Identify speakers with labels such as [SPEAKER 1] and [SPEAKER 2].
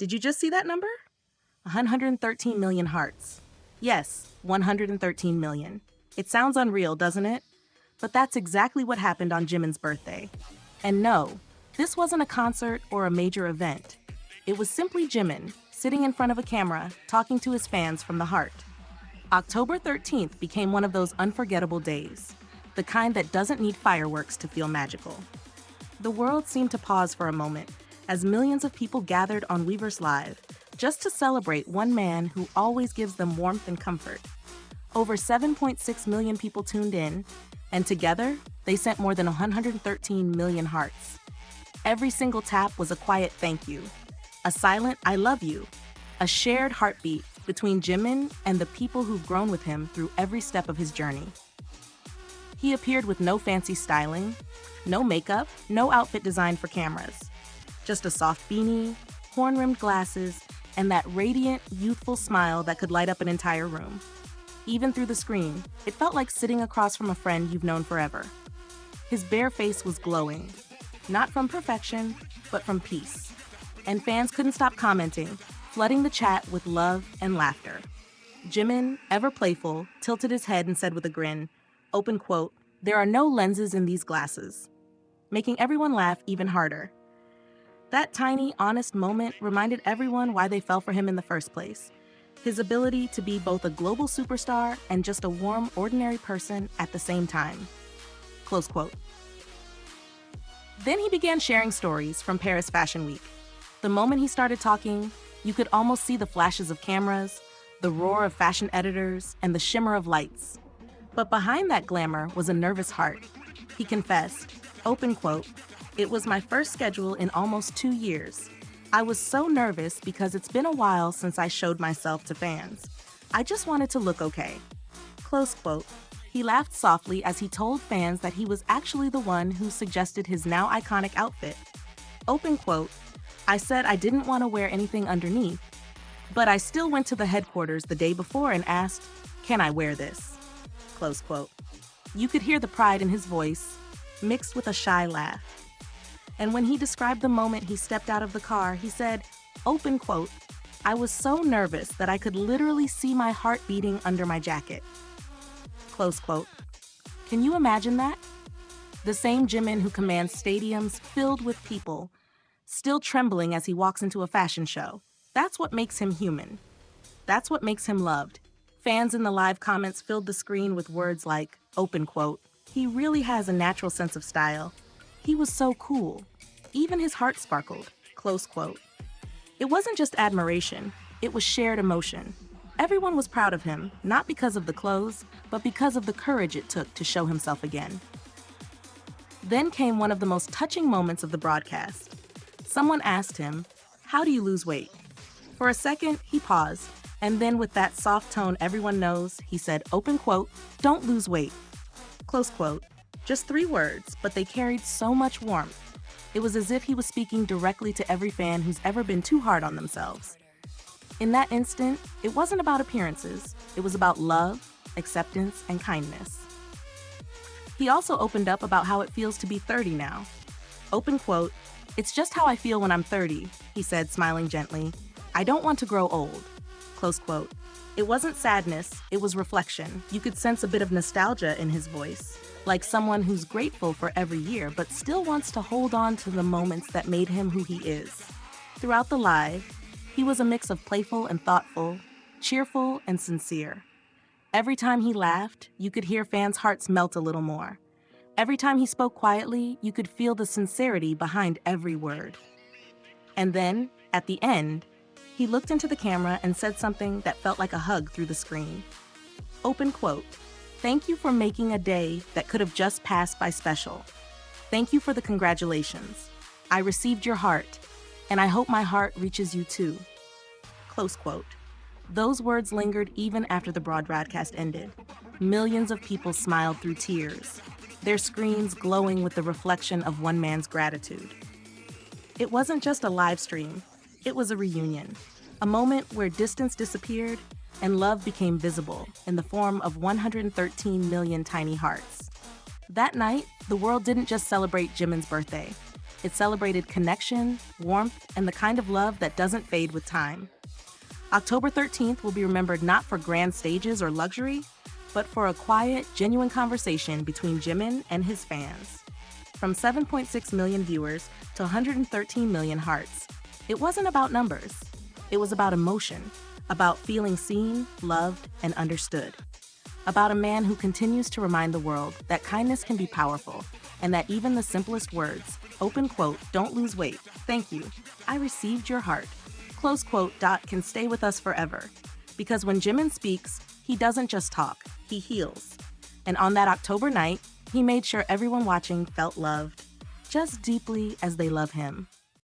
[SPEAKER 1] Did you just see that number? 113 million hearts. Yes, 113 million. It sounds unreal, doesn't it? But that's exactly what happened on Jimin's birthday. And no, this wasn't a concert or a major event. It was simply Jimin, sitting in front of a camera, talking to his fans from the heart. October 13th became one of those unforgettable days, the kind that doesn't need fireworks to feel magical. The world seemed to pause for a moment as millions of people gathered on Weverse Live just to celebrate one man who always gives them warmth and comfort. Over 7.6 million people tuned in, and together, they sent more than 113 million hearts. Every single tap was a quiet thank you, a silent I love you, a shared heartbeat between Jimin and the people who've grown with him through every step of his journey. He appeared with no fancy styling, no makeup, no outfit designed for cameras. Just a soft beanie, horn-rimmed glasses, and that radiant, youthful smile that could light up an entire room. Even through the screen, it felt like sitting across from a friend you've known forever. His bare face was glowing, not from perfection, but from peace. And fans couldn't stop commenting, flooding the chat with love and laughter. Jimin, ever playful, tilted his head and said with a grin, open quote, "There are no lenses in these glasses," making everyone laugh even harder. That tiny, honest moment reminded everyone why they fell for him in the first place. His ability to be both a global superstar and just a warm, ordinary person at the same time. Close quote. Then he began sharing stories from Paris Fashion Week. The moment he started talking, you could almost see the flashes of cameras, the roar of fashion editors, and the shimmer of lights. But behind that glamour was a nervous heart. He confessed, open quote, "It was my first schedule in almost 2 years. I was so nervous because it's been a while since I showed myself to fans. I just wanted to look okay." Close quote. He laughed softly as he told fans that he was actually the one who suggested his now iconic outfit. Open quote, "I said I didn't want to wear anything underneath, but I still went to the headquarters the day before and asked, 'Can I wear this?'" Close quote. You could hear the pride in his voice, mixed with a shy laugh. And when he described the moment he stepped out of the car, he said, open quote, "I was so nervous that I could literally see my heart beating under my jacket." Close quote. Can you imagine that? The same Jimin who commands stadiums filled with people, still trembling as he walks into a fashion show. That's what makes him human. That's what makes him loved. Fans in the live comments filled the screen with words like, open quote, "He really has a natural sense of style. He was so cool. Even his heart sparkled," close quote. It wasn't just admiration, it was shared emotion. Everyone was proud of him, not because of the clothes, but because of the courage it took to show himself again. Then came one of the most touching moments of the broadcast. Someone asked him, "How do you lose weight?" For a second, he paused, and then with that soft tone everyone knows, he said, open quote, "Don't lose weight." Close quote. Just 3 words, but they carried so much warmth. It was as if he was speaking directly to every fan who's ever been too hard on themselves. In that instant, it wasn't about appearances. It was about love, acceptance, and kindness. He also opened up about how it feels to be 30 now. Open quote, "It's just how I feel when I'm 30, he said, smiling gently. "I don't want to grow old." Close quote. It wasn't sadness, it was reflection. You could sense a bit of nostalgia in his voice, like someone who's grateful for every year but still wants to hold on to the moments that made him who he is. Throughout the live, he was a mix of playful and thoughtful, cheerful and sincere. Every time he laughed, you could hear fans' hearts melt a little more. Every time he spoke quietly, you could feel the sincerity behind every word. And then, at the end, he looked into the camera and said something that felt like a hug through the screen. Open quote, "Thank you for making a day that could have just passed by special. Thank you for the congratulations. I received your heart, and I hope my heart reaches you too." Close quote. Those words lingered even after the broadcast ended. Millions of people smiled through tears, their screens glowing with the reflection of one man's gratitude. It wasn't just a live stream, it was a reunion, a moment where distance disappeared and love became visible in the form of 113 million tiny hearts. That night, the world didn't just celebrate Jimin's birthday. It celebrated connection, warmth, and the kind of love that doesn't fade with time. October 13th will be remembered not for grand stages or luxury, but for a quiet, genuine conversation between Jimin and his fans. From 7.6 million viewers to 113 million hearts, it wasn't about numbers. It was about emotion, about feeling seen, loved, and understood. About a man who continues to remind the world that kindness can be powerful and that even the simplest words, open quote, don't lose weight, thank you, I received your heart, close quote, can stay with us forever. Because when Jimin speaks, he doesn't just talk, he heals. And on that October night, he made sure everyone watching felt loved, just deeply as they love him.